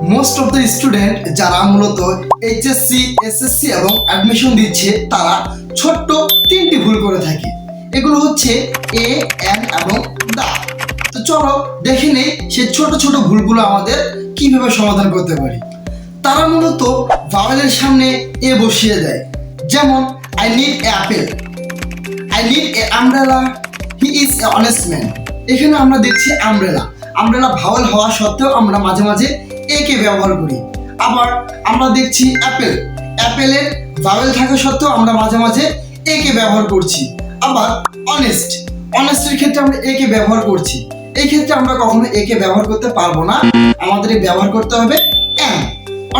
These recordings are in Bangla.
মোস্ট অফ দ্য স্টুডেন্ট যারা মূলত এইচএসসি এসএসসি এবং অ্যাডমিশন দিচ্ছে তারা ছোট্ট তিনটি ভুল করে থাকে। এগুলো হচ্ছে এ, এন এবং দা। তো চলো দেখে নেই সেই ছোট ছোট ভুলগুলো আমাদের কিভাবে সমাধান করতে পারি। তারা মূলত ভাওয়েলের সামনে এ বসিয়ে দেয়, যেমন I need a Apple, I need a umbrella, he is a honest man. এখানে আমরা দেখছি আমব্রেলা ভাওয়েল হওয়া সত্ত্বেও আমরা মাঝে মাঝে এ কে ব্যবহার করি। আবার আমরা দেখছি অ্যাপেলের ভাওয়েল থাকা সত্ত্বেও আমরা মাঝে মাঝে এ কে ব্যবহার করছি। আবার অনেস্টের ক্ষেত্রে আমরা এ কে ব্যবহার করছি। এই ক্ষেত্রে আমরা কখনো এ কে ব্যবহার করতে পারবো না, আমাদের ব্যবহার করতে হবে এন,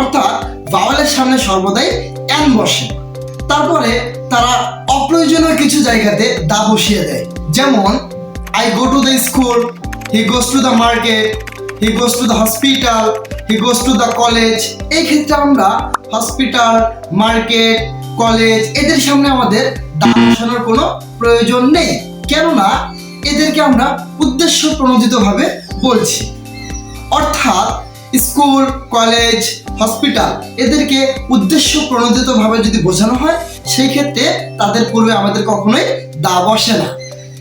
অর্থাৎ ভাওয়েলের সামনে সর্বদাই এন বসে। তারপরে তারা অপ্রয়োজনীয় কিছু জায়গাতে দা বসিয়ে দেয়, যেমন I go to the school, he goes to the market, he goes to the hospital, he goes to the college. এই ক্ষেত্রে আমরা হসপিটাল, মার্কেট, কলেজ এদের সামনে আমাদের দা বসানোর কোনো প্রয়োজন নেই, কেননা এদেরকে আমরা উদ্দেশ্য প্রণোদিতভাবে বলছি। অর্থাৎ স্কুল, কলেজ, হসপিটাল এদেরকে উদ্দেশ্য প্রণোদিতভাবে যদি বোঝানো হয় সেই ক্ষেত্রে তাদের পূর্বে আমাদের কখনোই দা বসে না।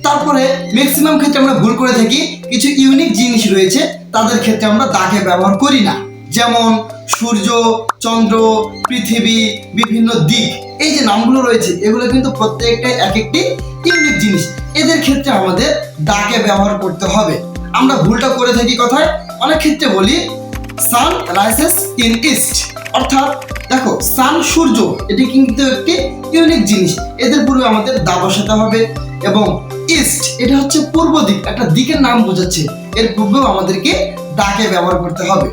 তারপরে ম্যাক্সিমাম ক্ষেত্রে আমরা ভুল করে থাকি, কিছু ইউনিক জিনিস রয়েছে তাদের ক্ষেত্রে আমরা দাকে ব্যবহার করি না, যেমন সূর্য, চন্দ্র, পৃথিবী, বিভিন্ন দিক। এই যে নামগুলো রয়েছে এগুলো কিন্তু প্রত্যেকটাই এক একটি ইউনিক জিনিস, এদের ক্ষেত্রে আমাদের দাকে ব্যবহার করতে হবে। আমরা ভুলটা করে থাকি কথায়, অনেক ক্ষেত্রে বলি সান রাইজেস ইন ইস্ট, অর্থাৎ দেখো সান সূর্য এটি কিন্তু একটি ইউনিক জিনিস, এদের পূর্বে আমাদের দা বসাতে হবে। এবং ইস্ট এটা হচ্ছে পূর্ব দিক, একটা দিকের নাম বোঝাচ্ছে, এর পূর্বেও আমাদেরকে দাকে ব্যবহার করতে হবে।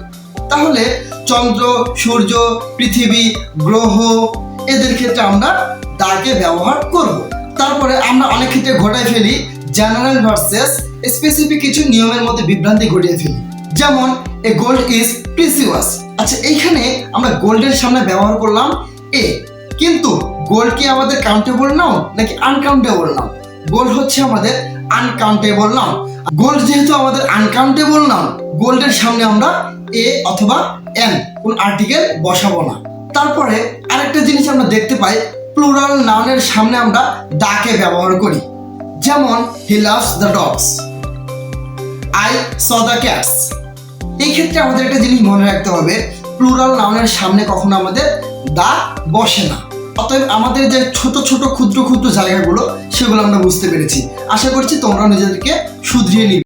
তাহলে চন্দ্র, সূর্য, পৃথিবী, গ্রহ এদের ক্ষেত্রে আমরা দাকে ব্যবহার করব। তারপরে আমরা অনেক ক্ষেত্রে ঘটায় ফেলি জেনারেল ভার্সেস স্পেসিফিক কিছু নিয়মের মধ্যে বিভ্রান্তি ঘটিয়ে ফেলি, যেমন এ গোল্ড ইজ প্রিসিয়াস। আচ্ছা, এইখানে আমরা গোল্ডের সামনে ব্যবহার করলাম এ, কিন্তু গোল্ড কি আমাদের কাউন্টেবল নাউন নাকি আনকাউন্টেবল নাউন? গোল্ড হচ্ছে আমাদের আনকাউন্টেবল নাউন। গোল্ড যেহেতু আমাদের আনকাউন্টেবল নাউন, গোল্ডের সামনে আমরা এ অথবা এন কোন আর্টিকেল বসাবো না। তারপরে আরেকটা জিনিস আমরা দেখতে পাই, প্লুরাল নাউনের সামনে আমরা দাকে ব্যবহার করি, যেমন he loves the dogs, I saw the cats. এই ক্ষেত্রে আমাদের একটা জিনিস মনে রাখতে হবে, প্লুরাল নাউনের সামনে কখনো আমাদের দা বসে না। অতএব আমাদের যে ছোট ছোট ক্ষুদ্র ক্ষুদ্র জায়গাগুলো সেগুলো আমরা বুঝতে পেরেছি। আশা করছি তোমরা নিজেদেরকে শুধরিয়ে নিবে।